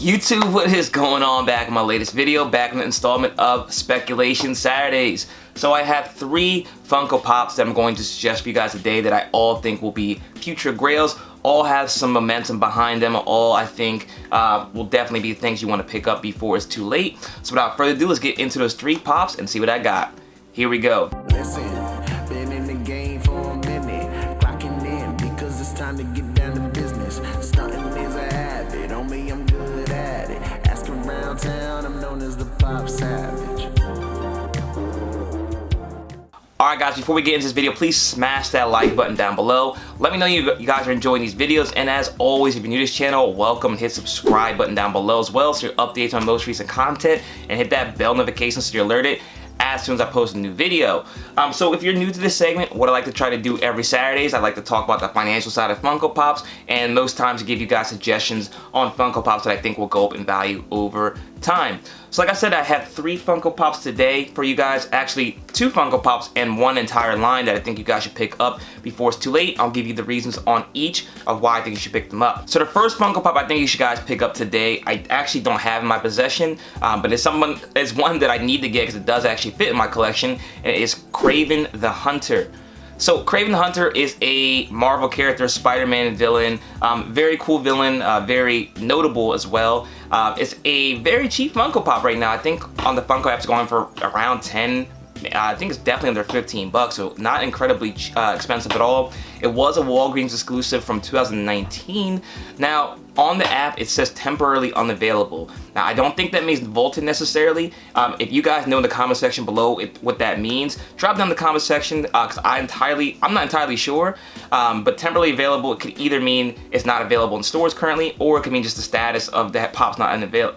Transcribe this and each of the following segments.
YouTube, what is going on? Back in my latest video, back in the installment of Speculation Saturdays. So I have 3 Funko Pops that I'm going to suggest for you guys today that I all think will be future grails. All have some momentum behind them. All I think will definitely be things you want to pick up before it's too late. So without further ado, let's get into those 3 pops and see what I got. Here we go. Listen, been in the game for a minute, clocking in because it's time to get down to business. Stunting is a habit, on me I'm good at it. Ask around town, I'm known as the Popsavage. Alright guys, before we get into this video, please smash that like button down below. Let me know you guys are enjoying these videos, and as always, if you're new to this channel, welcome. Hit subscribe button down below as well so you're updates on most recent content, and hit that bell notification so you're alerted as soon as I post a new video. So if you're new to this segment, what I like to try to do every Saturdays, I like to talk about the financial side of Funko Pops, and most times give you guys suggestions on Funko Pops that I think will go up in value over time. So like I said, I have 3 Funko Pops today for you guys. Actually, 2 Funko Pops and 1 entire line that I think you guys should pick up before it's too late. I'll give you the reasons on each of why I think you should pick them up. So the first Funko Pop I think you should guys pick up today, I actually don't have in my possession, but it's one that I need to get because it does actually fit in my collection, and it is Kraven the Hunter. So Kraven the Hunter is a Marvel character, Spider-Man villain, very cool villain, very notable as well. It's a very cheap Funko Pop right now. I think on the Funko app's going for around 10. I think it's definitely under 15 bucks, so not incredibly expensive at all. It was a Walgreens exclusive from 2019. Now, on the app, it says temporarily unavailable. Now, I don't think that means vaulted necessarily. If you guys know in the comment section below what that means, drop down in the comment section, because I'm not entirely sure. But temporarily available, it could either mean it's not available in stores currently, or it could mean just the status of that pop's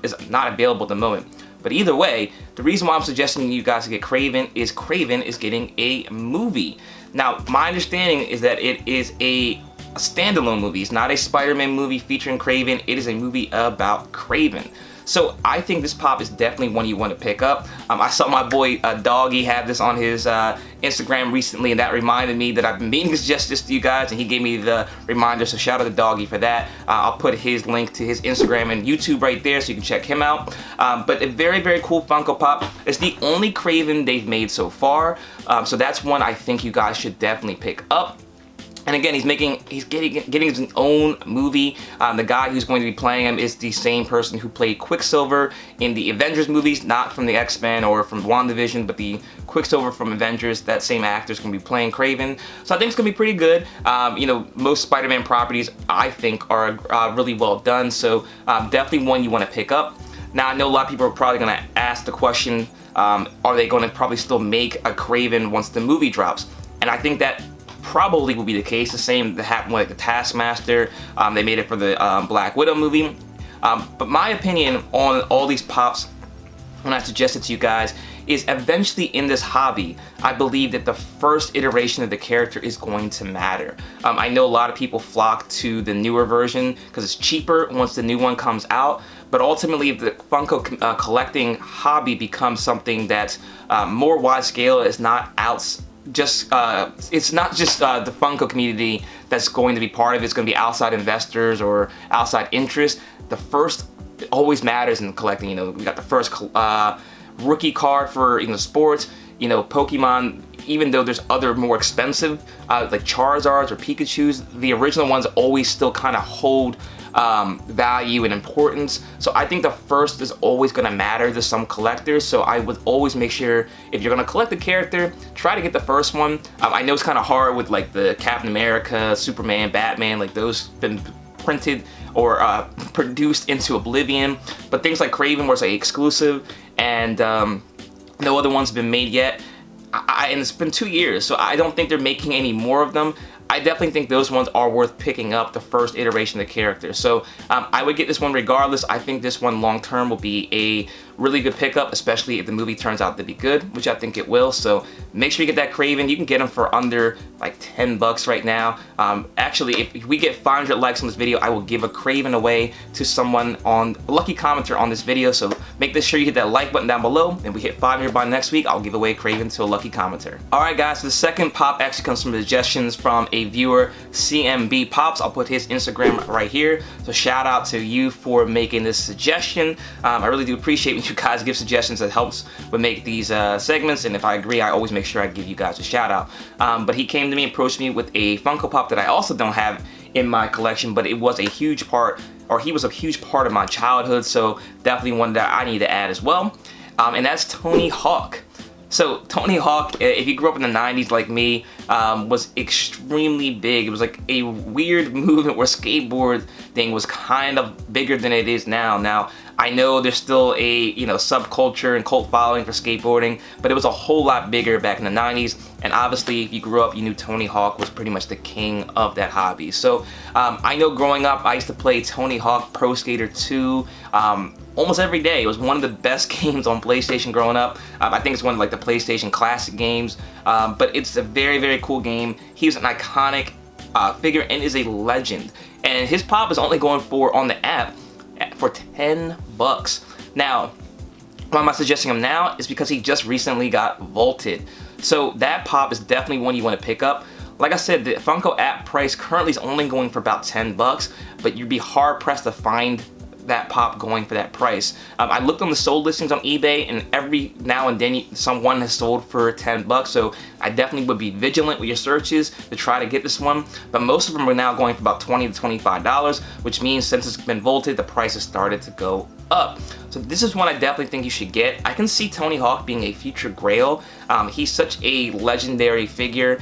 is not available at the moment. But either way, the reason why I'm suggesting you guys to get Kraven is getting a movie. Now, my understanding is that it is a standalone movie. It's not a Spider-Man movie featuring Kraven. It is a movie about Kraven. So I think this pop is definitely one you want to pick up. I saw my boy Doggy have this on his Instagram recently, and that reminded me that I've been meaning to suggest this to you guys, and he gave me the reminder, so shout out to Doggy for that. I'll put his link to his Instagram and YouTube right there so you can check him out. But a very, very cool Funko Pop. It's the only Kraven they've made so far, so that's one I think you guys should definitely pick up. And again, he's getting his own movie. The guy who's going to be playing him is the same person who played Quicksilver in the Avengers movies, not from the X-Men or from WandaVision, but the Quicksilver from Avengers. That same actor is going to be playing Kraven. So I think it's going to be pretty good. You know, most Spider-Man properties, I think, are really well done. So definitely one you want to pick up. Now, I know a lot of people are probably going to ask the question, are they going to probably still make a Kraven once the movie drops? And I think that probably will be the case. The same that happened with the Taskmaster. They made it for the Black Widow movie. But my opinion on all these pops, when I suggest it to you guys, is eventually in this hobby, I believe that the first iteration of the character is going to matter. I know a lot of people flock to the newer version because it's cheaper once the new one comes out, but ultimately if the Funko collecting hobby becomes something that's more wide scale, it's not it's not just the Funko community that's going to be part of it. It's going to be outside investors or outside interests. The first always matters in collecting. You know, we got the first rookie card for sports. You know, Pokemon. Even though there's other more expensive like Charizards or Pikachus, the original ones always still kind of hold value and importance. So I think the first is always going to matter to some collectors. So I would always make sure if you're going to collect a character, try to get the first one. I know it's kind of hard with like the Captain America, Superman, Batman, like those been printed or produced into oblivion. But things like Kraven, where it's like exclusive and no other ones have been made yet. And it's been 2 years, so I don't think they're making any more of them. I definitely think those ones are worth picking up, the first iteration of the character. So I would get this one regardless. I think this one long term will be a really good pickup, especially if the movie turns out to be good, which I think it will. So make sure you get that Kraven. You can get them for under like 10 bucks right now. Actually, if we get 500 likes on this video, I will give a Kraven away to someone on a lucky commenter on this video. So make sure you hit that like button down below, and we hit 500 by next week, I'll give away Kraven to a lucky commenter. All right, guys. So the second pop actually comes from suggestions from a viewer, CMB Pops. I'll put his Instagram right here. So shout out to you for making this suggestion. I really do appreciate when you guys give suggestions. It helps with make these segments, and if I agree, I always make sure I give you guys a shout out. But he came to me, approached me with a Funko Pop that I also don't have in my collection, but it was a huge part, or he was a huge part of my childhood, so definitely one that I need to add as well. And that's Tony Hawk. So Tony Hawk, if you grew up in the 90s like me, was extremely big. It was like a weird movement where skateboard thing was kind of bigger than it is now. Now, I know there's still a subculture and cult following for skateboarding, but it was a whole lot bigger back in the 90s. And obviously, if you grew up, you knew Tony Hawk was pretty much the king of that hobby. So I know growing up, I used to play Tony Hawk Pro Skater 2 almost every day. It was one of the best games on PlayStation growing up. I think it's one of like the PlayStation classic games, but it's a very, very cool game. He's an iconic figure and is a legend. And his pop is only going for, on the app, for 10 bucks. Now, why am I suggesting him now? Is because he just recently got vaulted. So that pop is definitely one you want to pick up. Like I said, the Funko app price currently is only going for about 10 bucks, but you'd be hard pressed to find that pop going for that price. I looked on the sold listings on eBay, and every now and then someone has sold for 10 bucks, so I definitely would be vigilant with your searches to try to get this one. But most of them are now going for about $20 to $25, which means since it's been vaulted, the price has started to go up. So this is one I definitely think you should get. I can see Tony Hawk being a future Grail. He's such a legendary figure.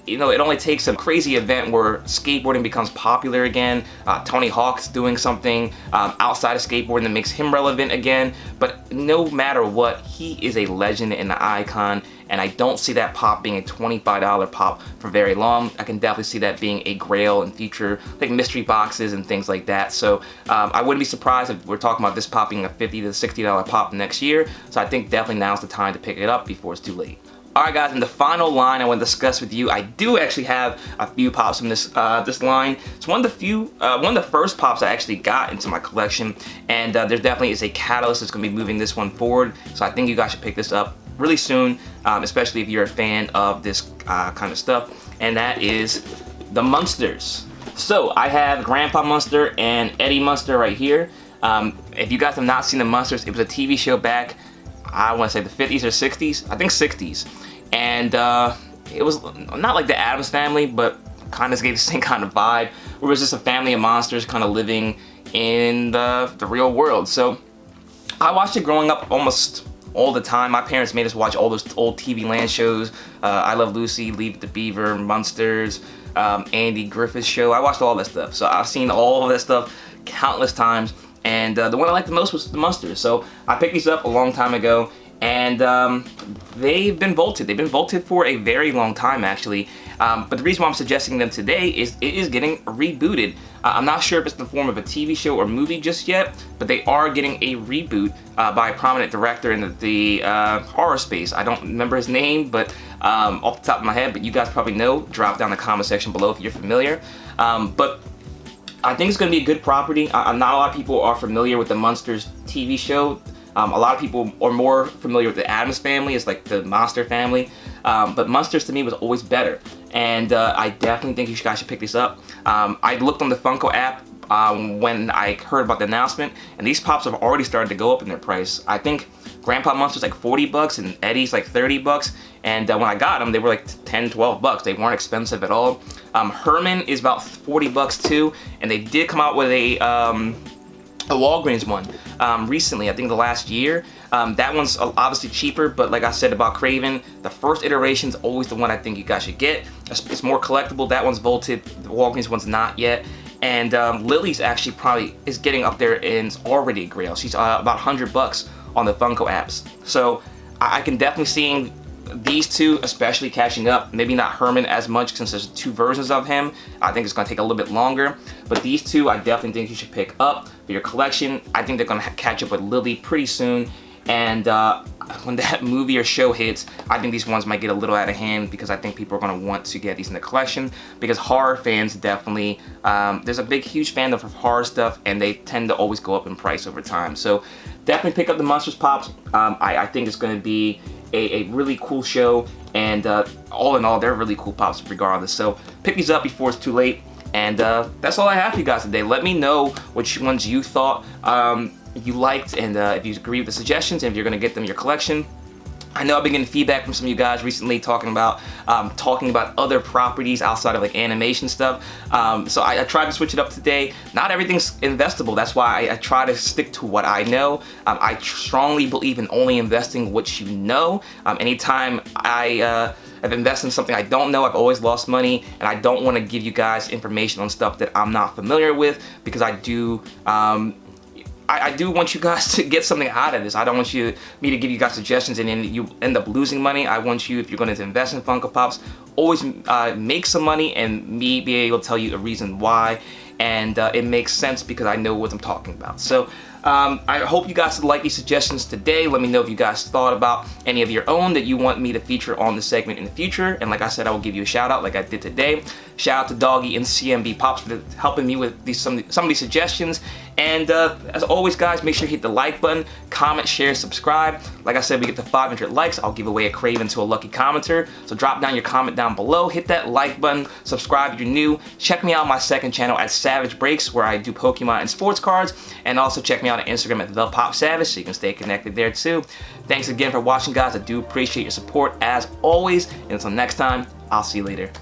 It only takes a crazy event where skateboarding becomes popular again. Tony Hawk's doing something outside of skateboarding that makes him relevant again. But no matter what, he is a legend and an icon, and I don't see that pop being a $25 pop for very long. I can definitely see that being a Grail in future, like mystery boxes and things like that. So I wouldn't be surprised if we're talking about this pop being a $50 to $60 pop next year. So I think definitely now's the time to pick it up before it's too late. Alright guys, in the final line I want to discuss with you, I do actually have a few pops from this line. It's one of the first pops I actually got into my collection, and there definitely is a catalyst that's going to be moving this one forward. So I think you guys should pick this up really soon, especially if you're a fan of this kind of stuff, and that is the Munsters. So I have Grandpa Munster and Eddie Munster right here. If you guys have not seen the Munsters, it was a TV show back, I want to say the 50s or 60s, I think 60s, and it was not like the Addams Family, but kind of gave the same kind of vibe, where it was just a family of monsters kind of living in the real world. So I watched it growing up almost all the time. My parents made us watch all those old TV Land shows, I Love Lucy, Leave It to Beaver, Munsters, Andy Griffith's Show. I watched all that stuff, so I've seen all of that stuff countless times. And the one I liked the most was the Munsters. So I picked these up a long time ago, and they've been vaulted. They've been vaulted for a very long time, actually. But the reason why I'm suggesting them today is it is getting rebooted. I'm not sure if it's in the form of a TV show or movie just yet, but they are getting a reboot by a prominent director in the horror space. I don't remember his name, but off the top of my head, but you guys probably know. Drop down in the comment section below if you're familiar. But I think it's going to be a good property. Not a lot of people are familiar with the Munsters TV show. A lot of people are more familiar with the Addams Family, it's like the monster family. But Munsters to me was always better. And I definitely think you guys should pick this up. I looked on the Funko app when I heard about the announcement, and these pops have already started to go up in their price. I think Grandpa Munster's like 40 bucks and Eddie's like 30 bucks. And when I got them, they were like 10, 12 bucks. They weren't expensive at all. Herman is about 40 bucks too. And they did come out with a Walgreens one recently, I think the last year. That one's obviously cheaper, but like I said about Kraven, the first iteration is always the one I think you guys should get. It's more collectible. That one's vaulted. The Walgreens one's not yet. And Lily's actually probably is getting up there and is already a Grail. She's about 100 bucks on the Funko apps. So I can definitely see these two especially catching up. Maybe not Herman as much since there's two versions of him. I think it's going to take a little bit longer. But these two I definitely think you should pick up for your collection. I think they're going to catch up with Lily pretty soon. And when that movie or show hits, I think these ones might get a little out of hand, because I think people are going to want to get these in the collection, because horror fans definitely, there's a big huge fandom for horror stuff, and they tend to always go up in price over time. So definitely pick up the Munsters Pops. I think it's going to be a really cool show, and all in all, they're really cool pops regardless. So pick these up before it's too late. And that's all I have for you guys today. Let me know which ones you thought you liked, and if you agree with the suggestions, and if you're gonna get them in your collection. I know I've been getting feedback from some of you guys recently talking about other properties outside of like animation stuff. So I tried to switch it up today. Not everything's investable. That's why I try to stick to what I know. I strongly believe in only investing what you know. Anytime I've invested in something I don't know, I've always lost money, and I don't want to give you guys information on stuff that I'm not familiar with, because I do want you guys to get something out of this. I don't want me to give you guys suggestions and then you end up losing money. I want you, if you're going to invest in Funko Pops, always make some money, and me be able to tell you a reason why, and it makes sense because I know what I'm talking about. So I hope you guys like these suggestions today. Let me know if you guys thought about any of your own that you want me to feature on the segment in the future. And like I said, I will give you a shout out like I did today. Shout out to Doggy and CMB Pops for helping me with some of these suggestions. And as always, guys, make sure you hit the like button, comment, share, subscribe. Like I said, we get to 500 likes, I'll give away a Kraven to a lucky commenter. So drop down your comment down below, hit that like button, subscribe if you're new. Check me out on my second channel at Savage Breaks, where I do Pokemon and sports cards. And also check me out on Instagram at ThePopSavage, so you can stay connected there too. Thanks again for watching, guys. I do appreciate your support as always. And until next time, I'll see you later.